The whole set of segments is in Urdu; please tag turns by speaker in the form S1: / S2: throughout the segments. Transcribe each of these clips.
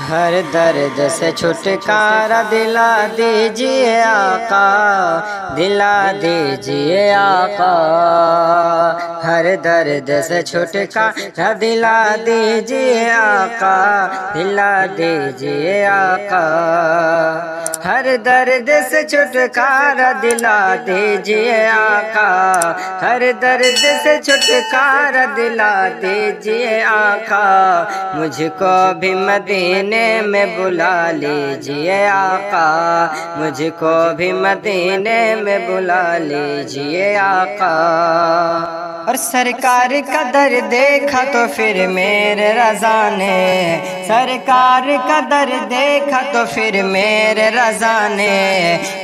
S1: ہر درد سے چھٹکارا دلا دیجئے آقا، دلا دیجئے آقا۔ ہر درد سے چھٹکارا دلا دیجئے آقا، دلا دیجئے آقا۔ ہر درد سے چھٹکارا دلا دیجئے آقا، ہر درد سے چھٹکارا دلا دیجئے آقا۔ مجھ کو بھی مدینے میں بلا لیجئے آقا، مجھ کو بھی مدینے میں بلا لیجئے آقا۔ اور سرکار کا در دیکھا تو پھر میرے رضا نے، سرکار کا در دیکھا تو پھر میرے رضا نے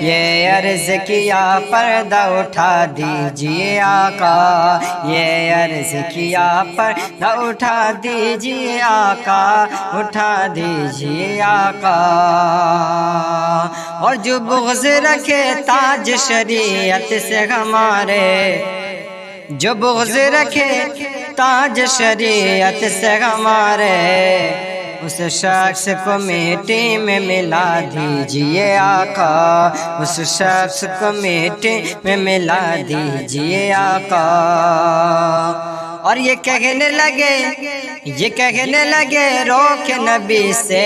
S1: یہ عرض کیا پردہ اٹھا دیجئے آقا، یہ عرض کیا پردہ اٹھا دیجئے آقا، اٹھا دیجئے آقا۔ اور جو بغض رکھے تاج شریعت سے ہمارے، جو بغض رکھے تاج شریعت سے ہمارے، اس شخص کو مٹی میں ملا دیجئے آقا، اس شخص کو مٹی میں ملا دیجئے آقا۔ اور یہ کہنے لگے روک نبی سے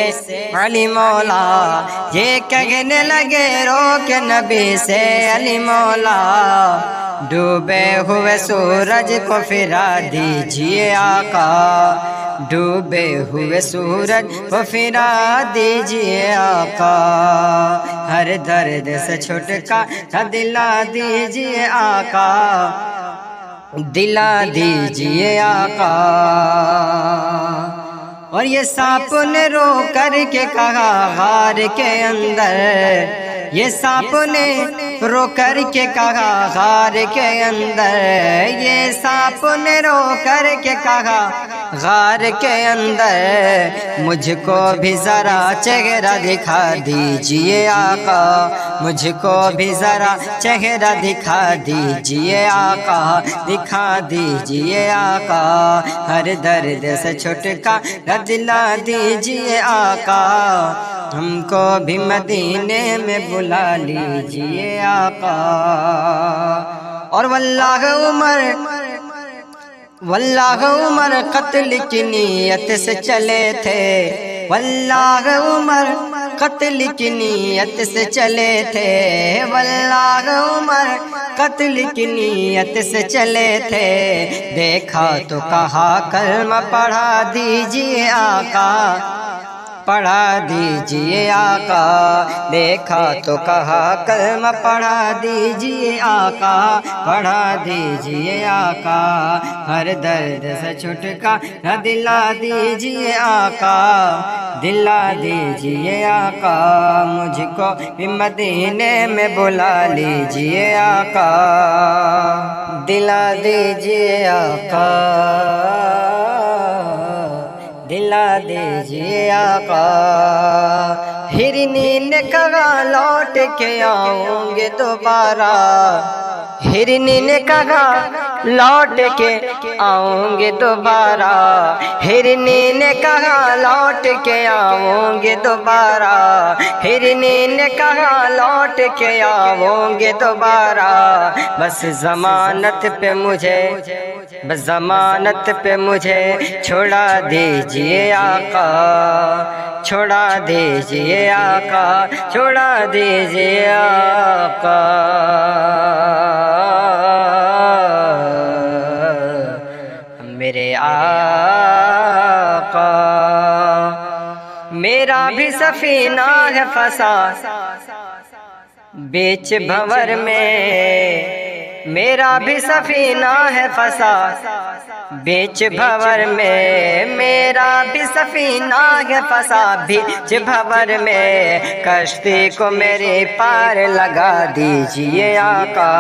S1: علی مولا، یہ کہنے لگے روک نبی سے علی مولا۔ ڈوبے ہوئے سورج کو پھرا دیجئے آقا، ڈوبے ہوئے سورج کو پھرا دیجئے آقا۔ ہر درد سے چھٹکارا دلا دیجئے آقا، دلا دیجئے آقا۔ اور یہ سانپ نے رو کر کے کہا غار کے اندر، یہ سانپ نے رو کر کے کہا غار کے اندر، یہ سانپ نے رو کر کے کہا غار کے اندر، مجھ کو بھی ذرا چہرہ دکھا دیجئے آقا، مجھ کو بھی ذرا چہرہ دکھا دیجئے آقا، دکھا دیجئے آقا۔ ہر درد سے چھٹکارا دلا دیجئے آقا، ہم کو بھی مدینے میں بلا لیجئے آقا۔ اور واللہ عمر قتل کی نیت سے چلے تھے، واللہ عمر قتل کی نیت سے چلے تھے، واللہ عمر قتل کی نیت سے چلے تھے۔ دیکھا تو کہا کلمہ پڑھا دیجئے آقا، پڑھا دیجئے آقا۔ دیکھا تو کہا کلمہ پڑھا دیجئے آقا، پڑھا دیجئے آقا۔ ہر درد سے چھٹکارا دلا دیجئے آقا، دلا دیجئے آقا۔ مجھ کو بھی مدینے میں بلا لیجئے آقا، دلا دیجئے آقا، دلا دیجئے آقا۔ ہرنی نے کہا لوٹ کے آؤں گے دوبارہ، ہرنی نے کہا لوٹ کے آؤں گے دوبارہ، ہرنی نے کہا لوٹ کے آؤں گے دوبارہ، ہرنی نے کہا لوٹ کے آؤں گے دوبارہ۔ بس ضمانت پہ مجھے، بس ضمانت پہ مجھے چھوڑا دیجئے آقا، چھوڑا دیجئے آقا، چھوڑا دیجئے آقا۔ میرے آقا، میرا بھی سفینہ ہے پھنسا بیچ بھنور میں، میرا بھی سفینہ ہے پھنسا بیچ بھنور میں، میرا بھی سفینہ ہے پھنسا بیچ بھنور میں۔ کشتی کو میرے پار لگا دیجئے آقا،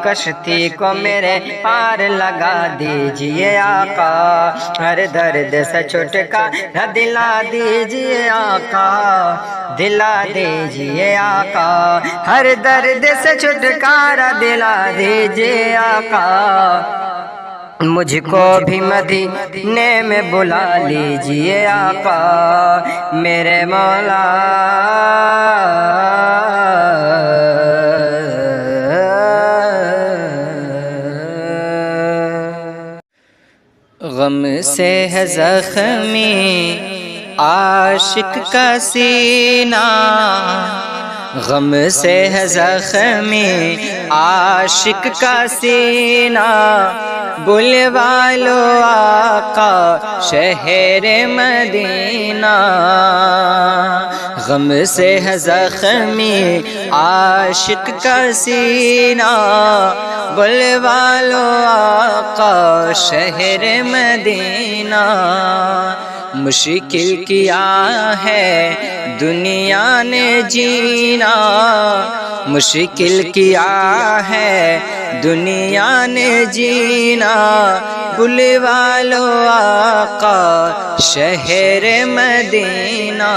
S1: کشتی کو میرے پار لگا دیجئے آقا۔ ہر درد سے چھٹکارا دلا دیجئے آقا، دلا دیجئے آقا۔ ہر درد سے چھٹکارا دلا دیجئے آقا، مجھ کو بھی مدینے میں بلا لیجئے آقا میرے مولا، غم سے ہے زخمی عاشق کا سینہ، غم سے ہے زخمی عاشق کا سینہ، بلوا لو آقا شہر مدینہ، غم سے ہے زخمی عاشق کا سینہ، بلوا لو آقا شہر مدینہ، مشکل کیا ہے دنیا نے جینا، مشکل کیا ہے دنیا نے جینا، بلوا لو آقا شہر مدینہ،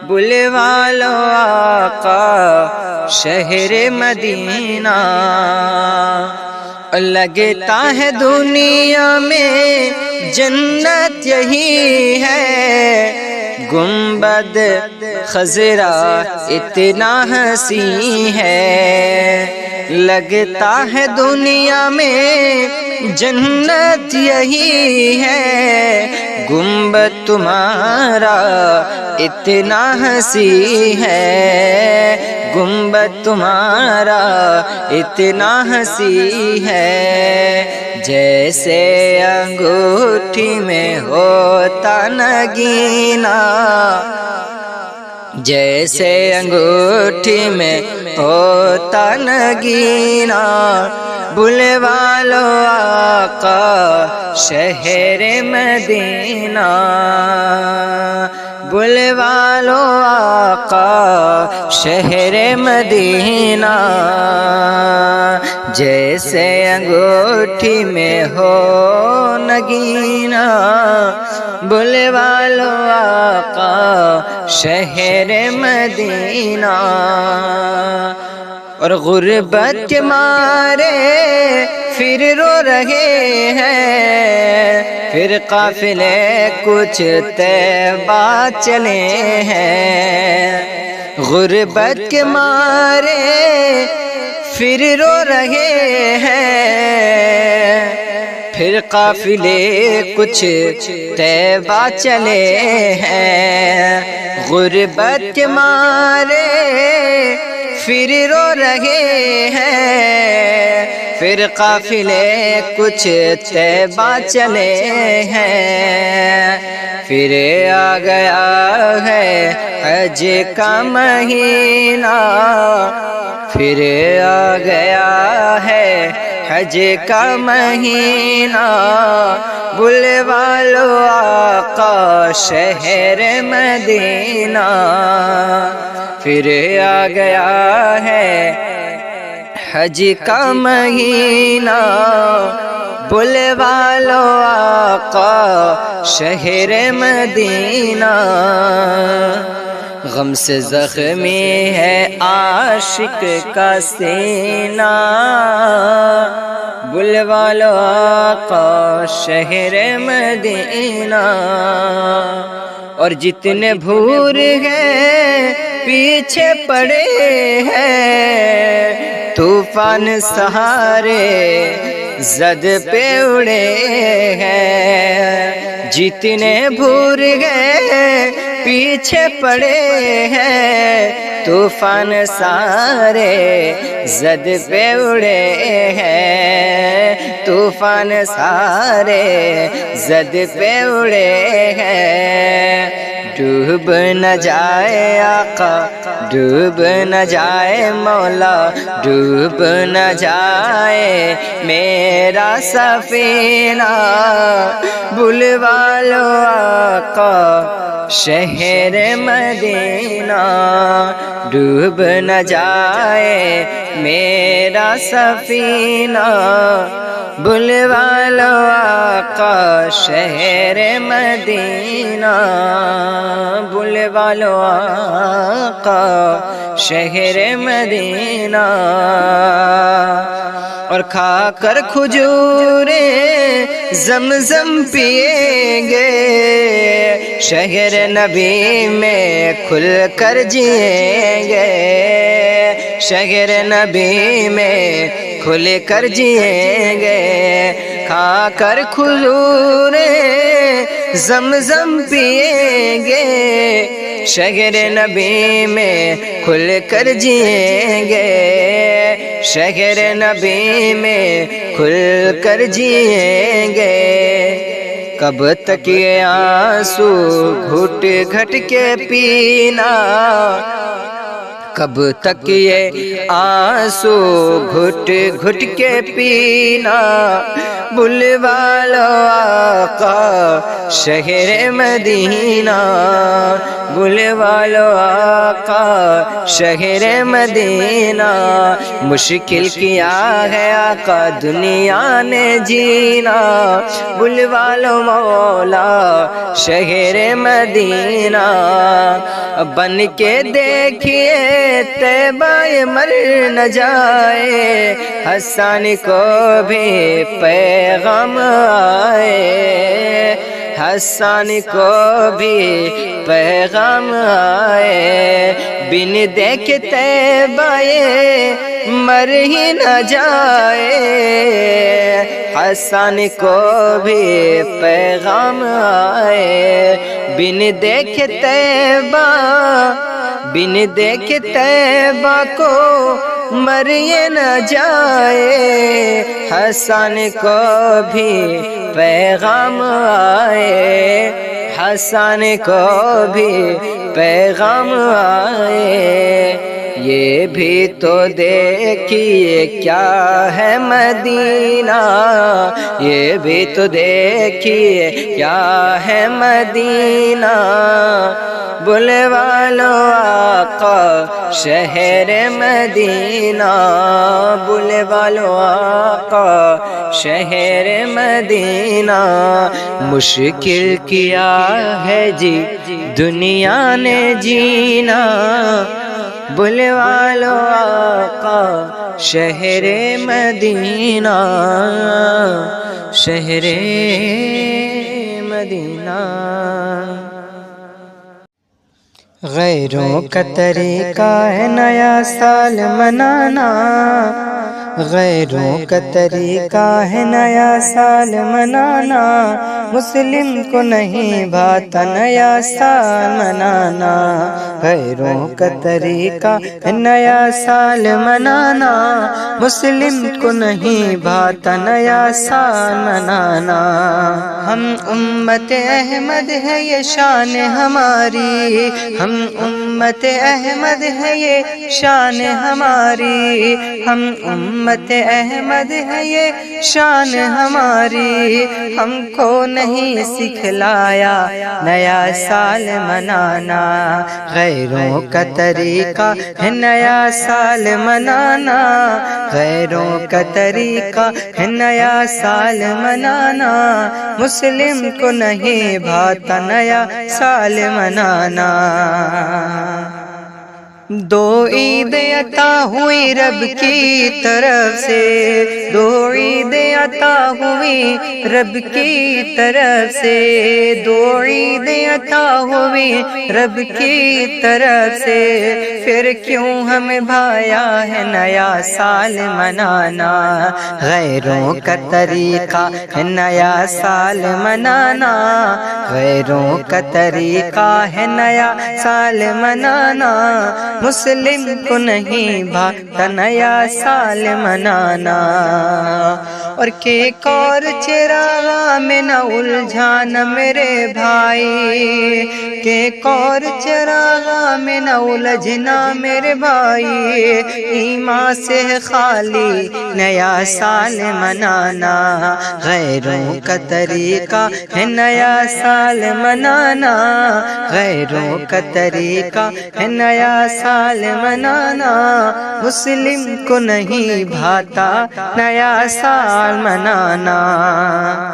S1: بلوا لو آقا شہر مدینہ، لگتا ہے دنیا میں جنت یہی ہے، گنبد خضرا اتنا حسین ہے، لگتا ہے دنیا میں جنت یہی ہے، گنبد تمہارا اتنا حسین ہے، گنبد تمہارا اتنا حسین ہے، جیسے انگوٹھی میں ہوتا نگینا، جیسے انگوٹھی میں ہوتا نگینا، بلوا لو آقا شہر مدینہ، بلوا لو آقا شہر مدینہ، جیسے انگوٹھی میں ہو نگینا، بلوا لو آقا شہر مدینہ، اور غربت کے مارے پھر رو رہے ہیں، پھر قافلے کچھ طیبہ چلے ہیں، غربت کے مارے پھر رو رہے ہیں، پھر قافلے کچھ طیبہ چلے ہیں، غربت کے مارے پھر رو رہے ہیں، پھر قافلے کچھ طیبہ چلے ہیں، پھر آ گیا ہے حج کا مہینہ، پھر آ گیا ہے حج کا مہینہ، بلوا لو آقا شہر مدینہ، پھر آ گیا ہے حج کا مہینہ، بلوا لو آقا شہر مدینہ، غم سے زخمی ہے عاشق کا سینہ، بلوا لو آقا شہر مدینہ، اور جتنے بھور گئے پیچھے پڑے ہیں، طوفان سہارے زد پہ اڑے ہیں، جتنے بھور گئے پیچھے پڑے ہیں، طوفان سارے زد پہ اڑے ہیں، طوفان سارے زد پہ اڑے ہیں، ڈوب نہ جائے آقا ڈوب نہ جائے مولا، ڈوب نہ جائے میرا سفینہ، بلوا لو آقا شہر مدینہ ڈوب نہ جائے میرا سفینہ بلوا لو آقا شہر مدینہ بلوا لو آقا شہر مدینہ اور کھا کر کھجورے زمزم پیئیں گے شہر نبی میں کھل کر جئیں گے شہر نبی میں کھل کر جئیں گے کھا کر کھجورے زمزم پیئیں گے شہر نبی میں کھل کر جئیں گے شہر نبی میں کھل کر جئیں گے کب تک یہ آنسو گھٹ گھٹ کے پینا کب تک یہ آنسو گھٹ گھٹ کے پینا بلوا لو آقا شہر مدینہ بلوا لو آقا شہر مدینہ مشکل کیا ہے آقا دنیا نے جینا بلوا لو مولا شہر مدینہ بن کے دیکھیے طیبہ مر نہ جائے حسان کو بھی پیغام آئے حسان کو بھی پیغام آئے بن دیکھ طیبہ مر ہی نہ جائے حسان کو بھی پیغام آئے بن دیکھ طیبہ کو مر یہ نہ جائے حسان کو بھی پیغام آئے حسان کو بھی پیغام آئے یہ بھی تو دیکھیے کیا ہے مدینہ یہ بھی تو دیکھیے کیا ہے مدینہ بلوا لو آقا شہر مدینہ بلوا لو آقا شہر مدینہ مشکل کیا ہے جی دنیا نے جینا بلوا لو آقا شہر مدینہ شہر مدینہ غیروں کا طریقہ ہے نیا سال منانا غیروں کا طریقہ ہے نیا سال منانا مسلم کو نہیں بھاتا نیا سال منانا غیروں کا طریقہ ہے نیا سال منانا مسلم کو نہیں بھاتا نیا سال منانا ہم امت احمد ہے یہ شان ہماری ہم امت احمد ہے یہ شان ہماری ہم امت احمد ہے یہ شان ہماری ہم کو نہیں سکھلایا نیا سال منانا غیروں کا طریقہ ہے نیا سال منانا غیروں کا طریقہ ہے نیا سال منانا مسلم کو نہیں بھاتا نیا سال منانا دو عید عطا ہوئی رب کی طرف سے دو عید عطا ہوئی رب کی طرف سے دو عید عطا ہوئی رب کی طرف سے پھر کیوں ہمیں بھایا ہے نیا سال منانا غیروں کا طریقہ ہے نیا سال منانا غیروں کا طریقہ ہے نیا سال منانا مسلم کو نہیں بھاتا نیا سال منانا اور کہ اور چراغاں میں نہ الجھانا میرے بھائی، کہ اور چراغاں میں نہ الجھنا میرے بھائی، ایمان سے خالی نیا سال منانا، غیروں کا طریقہ ہے نیا سال منانا، غیروں کا طریقہ ہے نیا سال منانا، مسلم کو نہیں بھاتا نیا سال منانا،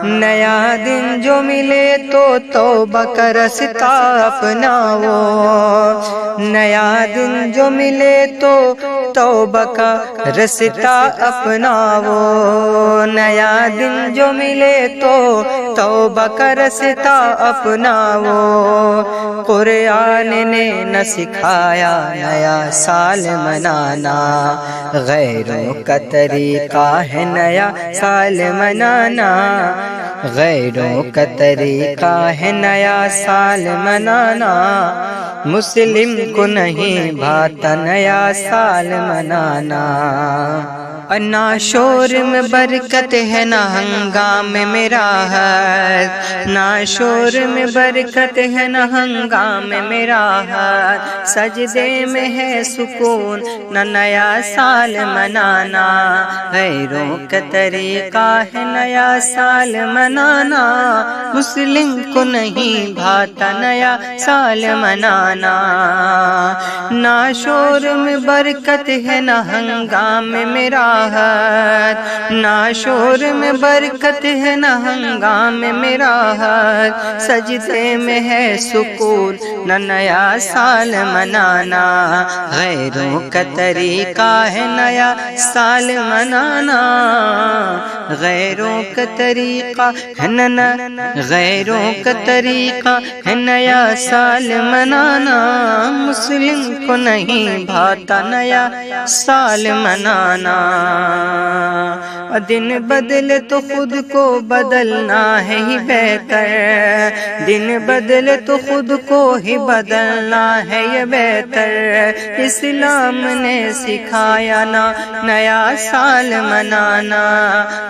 S1: نیا دن جو ملے تو توبہ کا رستہ اپناؤ، نیا دن جو ملے تو توبہ کا رستہ اپناؤ، نیا دن جو ملے تو توبہ کا رستہ اپناؤ، قرآن نے نہ سکھایا نیا سال منانا، غیروں کا طریقہ ہے نیا سال منانا، غیروں کا طریقہ ہے نیا سال منانا، مسلم کو نہیں بھاتا نیا سال منانا، نہ شور میں برکت ہے نہ ہنگام میں راحت، نہ شور میں برکت ہے نہ ہنگام میں راحت، سجدے میں ہے سکون نہ نیا سال منانا، غیروں کا طریقہ ہے نیا سال منانا، مسلم کو نہیں بھاتا نیا سال منانا، نہ شور میں برکت ہے نہ ہنگام میں راحت، نہ شور میں برکت ہے نہ ہنگام میں راحت، سجدے میں ہے سکون نہ نیا سال منانا، غیروں کا طریقہ ہے نیا سال منانا، غیروں کا طریقہ ہے غیروں کا طریقہ ہے نیا سال منانا، مسلم کو نہیں بھاتا نیا سال منانا، دن بدلے تو خود کو بدلنا ہے ہی بہتر، دن بدلے تو خود کو ہی بدلنا ہے یہ بہتر، اسلام نے سکھایا نا نیا سال منانا،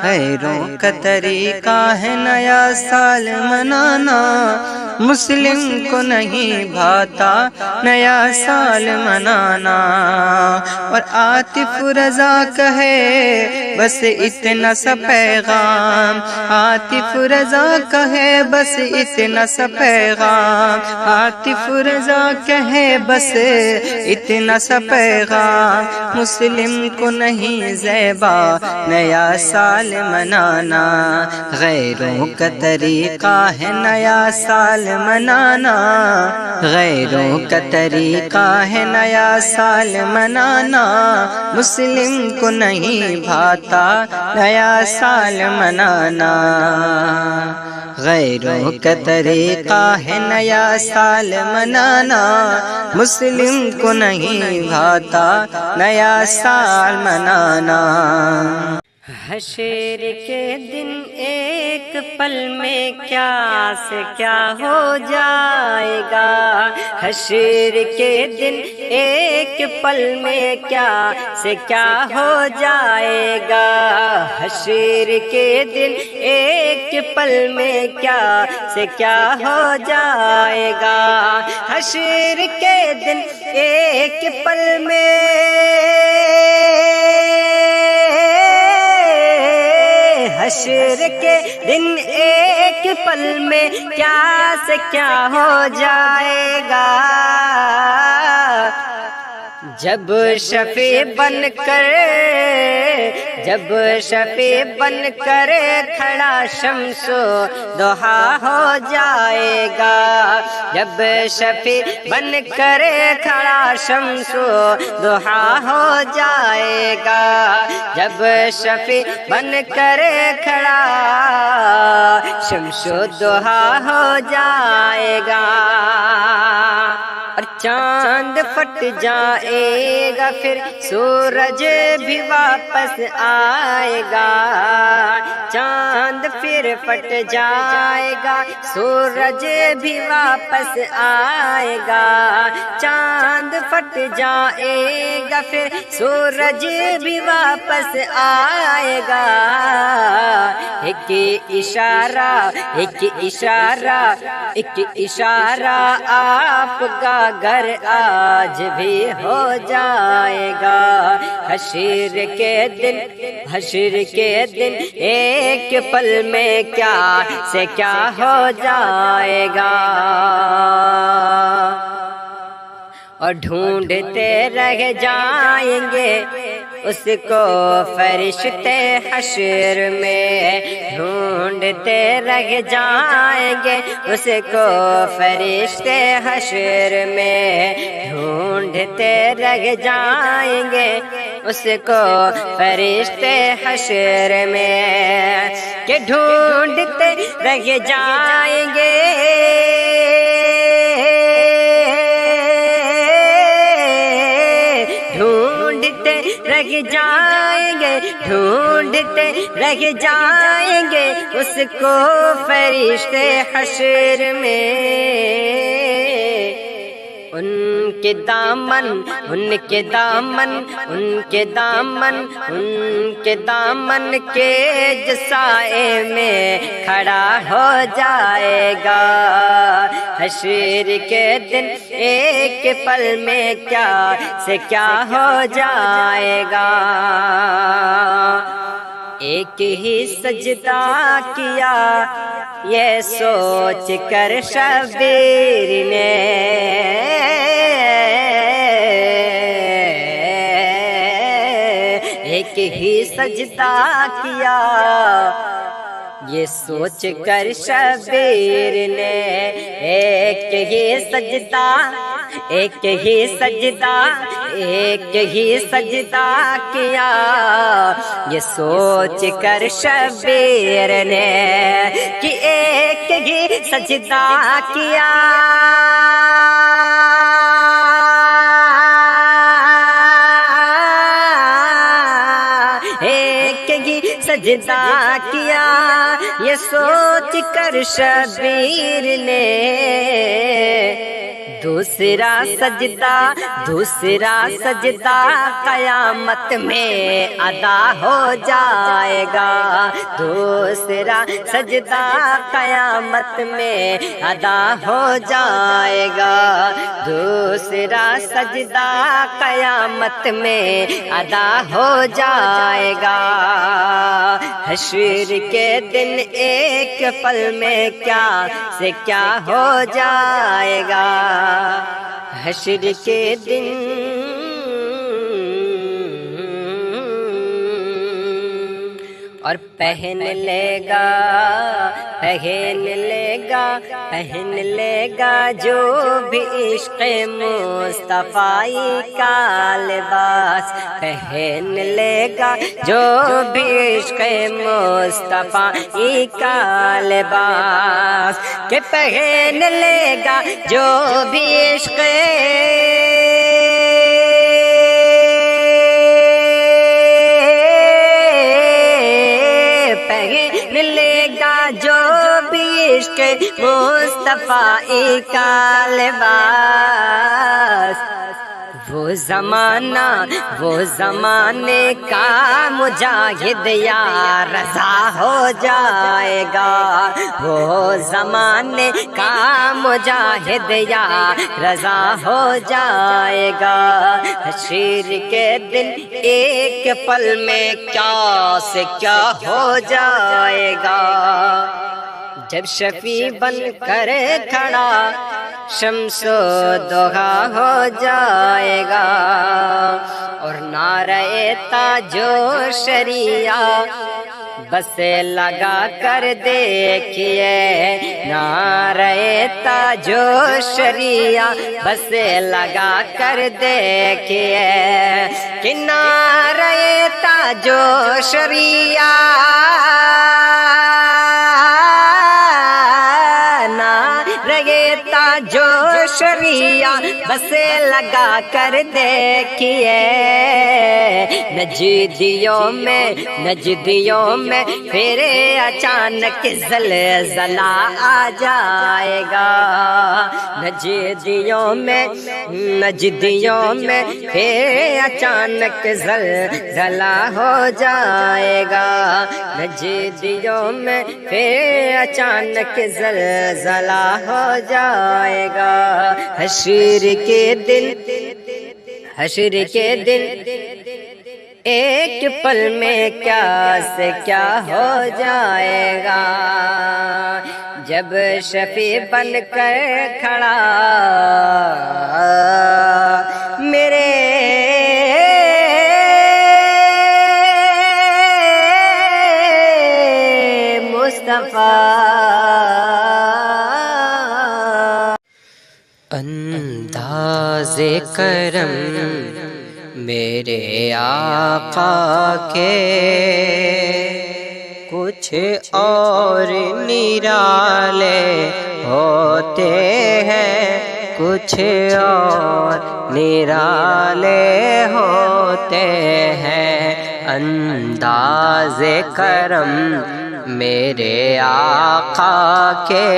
S1: غیروں کا طریقہ ہے نیا سال منانا، مسلم کو نہیں بھاتا نیا سال منانا، اور عاطف رضا کہے بس اتنا سا پیغام، عاطف رضا کہے بس اتنا سا پیغام، عاطف رضا کہے بس اتنا سا پیغام، مسلم کو نہیں زیبا نیا سال منانا، غیروں کا طریقہ ہے نیا سال منانا، غیروں کا طریقہ ہے نیا سال منانا، مسلم کو نہیں بھاتا نیا سال منانا، غیروں کا طریقہ ہے نیا سال منانا، مسلم کو نہیں بھاتا نیا سال منانا، حشر کے دن ایک پل میں کیا سے کیا ہو جائے گا، حشر کے دن ایک پل میں کیا سے کیا ہو جائے گا، حشر کے دن ایک پل میں کیا سے کیا ہو جائے گا، حشر کے دن ایک پل میں حشر کے دن ایک پل میں کیا سے کیا ہو جائے گا، جب شفیع بن کر کھڑا شمس و ضحیٰ ہو جائے گا، جب شفیع بن کر کھڑا شمس و ضحیٰ ہو جائے گا، جب شفیع بن کر کھڑا شمس و ضحیٰ ہو جائے گا، اور چاند پھٹ جائے گا پھر سورج بھی واپس آئے گا، چاند پھر پھٹ جائے گا سورج بھی واپس آئے گا، چاند پھٹ جائے گا پھر سورج بھی واپس آئے گا، ایک اشارہ ایک اشارہ ایک اشارہ آپ کا گھر آج بھی ہو جائے گا، حشر کے دن حشر کے دن ایک پل میں کیا سے کیا ہو جائے گا، اور ڈھونڈتے رہ جائیں گے اس کو فرشتے حشر میں، ڈھونڈتے رہ جائیں گے اس کو فرشتے حشر میں، ڈھونڈتے رہ جائیں گے اس کو فرشتے حشر میں، کہ ڈھونڈتے رہ جائیں گے رہ جائیں گے ڈھونڈتے رہ جائیں گے اس کو فرشتے حشر میں، ان کے دامن ان کے دامن ان کے دامن ان کے دامن کے جسائے میں کھڑا ہو جائے گا، حشر کے دن ایک پل میں کیا سے کیا ہو جائے گا، ایک ہی سجدہ کیا یہ سوچ کر شبیر نے، ایک ہی سجدہ کیا یہ سوچ کر شبیر نے، ایک ہی سجدہ ایک ہی سجدہ ایک ہی سجدہ کیا یہ سوچ کر شبیر نے، کہ ایک ہی سجدہ کیا ایک ہی سجدہ کیا یہ سوچ کر شبیر نے، دوسرا سجدہ قیامت میں ادا ہو جائے گا، دوسرا سجدہ قیامت میں ادا ہو جائے گا، دوسرا سجدہ قیامت میں ادا ہو جائے گا، حشر کے دن ایک پل میں کیا سے کیا ہو جائے گا، حشر کے دن اور پہن لے گا جو بھی عشق مصطفی کا لباس، پہن لے گا جو بھی عشق مصطفی کا لباس، کہ پہن لے گا جو بھی عشق پہن لے گا جو بھی عشق مصطفی کا لباس، وہ زمانے کا مجاہد یا رضا ہو جائے گا، وہ زمانے کا مجاہد یا رضا ہو جائے گا، حشر کے دن ایک پل میں کیا سے کیا ہو جائے گا، جب شفیع بن کر کھڑا شمس و ضحیٰ ہو جائے گا، اور نعرہ تاج و شریعہ بس لگا کر دیکھیے، نعرہ تاج و شریعہ بس لگا کر دیکھیے، کہ نعرہ تاج و شریعہ نعرہ دیتا جو شریعہ بس لگا کر دیکھیے، نجدیوں میں پھر اچانک زلزلہ آ جائے گا، نجدیوں میں پھر اچانک زلزلہ ہو جائے گا، نجدیوں میں پھر اچانک زلزلہ ہو جائے گا، حشر کے دن ایک پل میں کیا سے کیا ہو جائے گا، جب شفیع بن کر کھڑا میرے مصطفیٰ، انداز کرم میرے آقا کے کچھ اور نرالے ہوتے ہیں، کچھ اور نرالے ہوتے ہیں، انداز کرم میرے آقا کے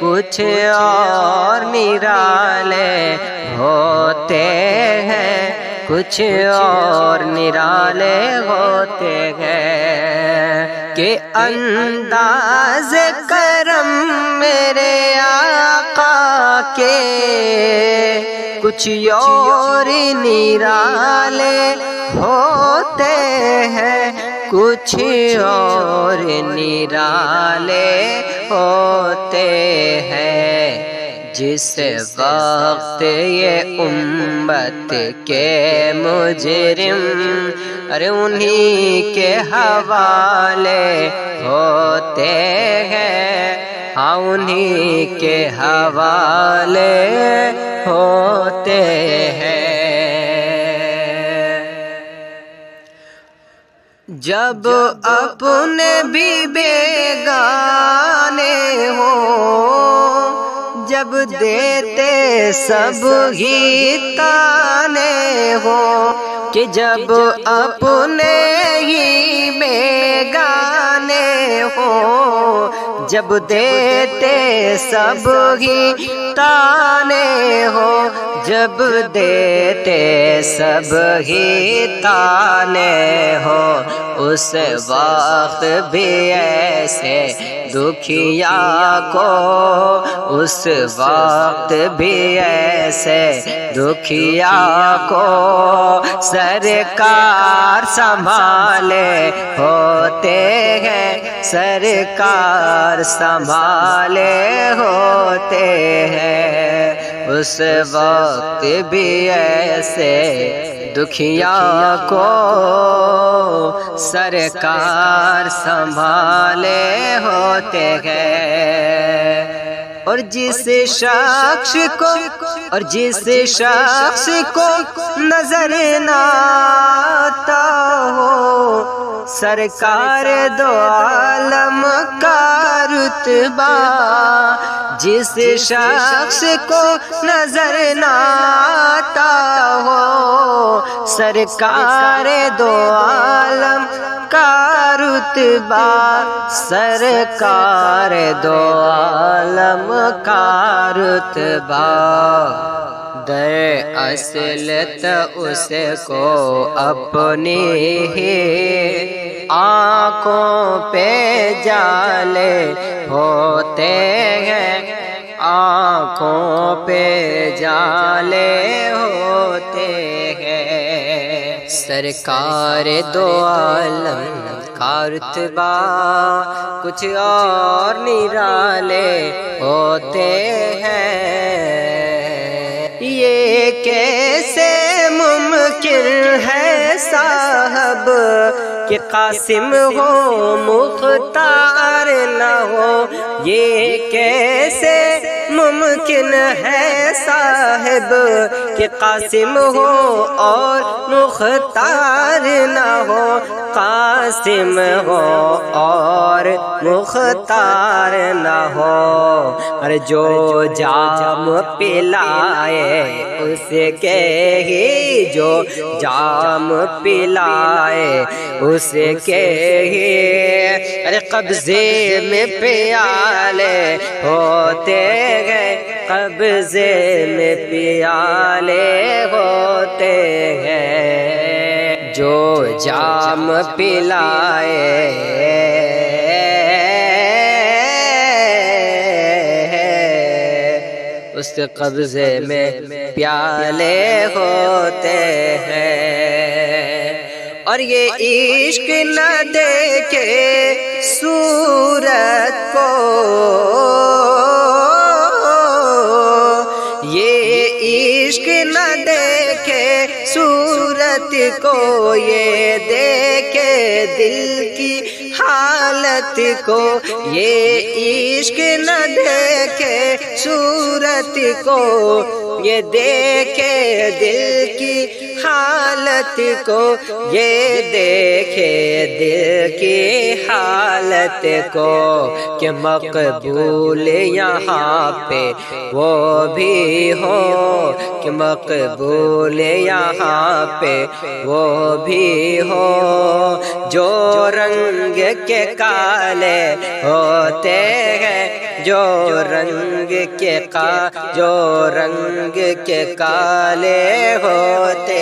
S1: کچھ اور نرالے ہوتے ہیں، کچھ اور نرالے ہوتے ہیں، کہ انداز کرم میرے آقا کے کچھ اور نرالے ہوتے ہیں، کچھ اور نرالے ہوتے ہیں، جس وقت یہ امت کے مجرم ارے انہی کے حوالے ہوتے ہیں، ہاں انہی کے حوالے ہوتے ہیں، جب اپنے بھی بیگانے ہوں، جب دیتے سب ہی تانے ہوں، کہ جب اپنے ہی بیگانے ہوں، جب دیتے سب ہی تانے ہوں، جب دیتے سب ہی تانے ہو، اس وقت بھی ایسے دکھیا کو، اس وقت بھی ایسے دکھیا کو سرکار سنبھالے ہوتے ہیں، سرکار سنبھالے ہوتے ہیں، اس وقت بھی ایسے دکھیا کو سرکار سنبھالے ہوتے ہیں، اور جس شخص کو نظر نہ آتا ہو سرکار دو عالم کا رتبہ، جس شخص کو نظر نہ آتا ہو سرکار دو عالم کا رتبہ، سرکار دو عالم کا رتبہ، در اصل تو اس کو اپنی ہی آنکھوں پہ جالے ہوتے ہیں، آنکھوں پہ جالے ہوتے ہیں، سرکار دو عالم کا رتبہ کچھ اور نرالے ہوتے ہیں، یہ کیسے ممکن ہے صاحب کہ قاسم ہو مختار نہ ہو، یہ کیسے ممکن ہے صاحب کہ قاسم ہو اور مختار نہ ہو، قاسم ہو اور مختار نہ ہو۔ اور جو جام پلائے اس کے ہی، جو جام پلائے اس کے ہی، ارے قبضے میں پیالے ہوتے ہیں، قبضے میں پیالے ہوتے ہیں۔ جو جام پلائے اس کے قبضے میں پیالے ہوتے ہیں۔ اور یہ عشق نہ دیکھے صورت کو، یہ عشق نہ دیکھے صورت کو، یہ دیکھے دل کی حالت کو، یہ عشق نہ دیکھے صورت کو، یہ دیکھے دل کی حالت کو، یہ دیکھے دل کی حالت کو، کہ مقبول یہاں پہ وہ بھی ہو، کہ مقبول یہاں پہ وہ بھی ہو، جو رنگ کے کالے ہوتے ہیں، جو رنگ کے جو رنگ کے کالے ہوتے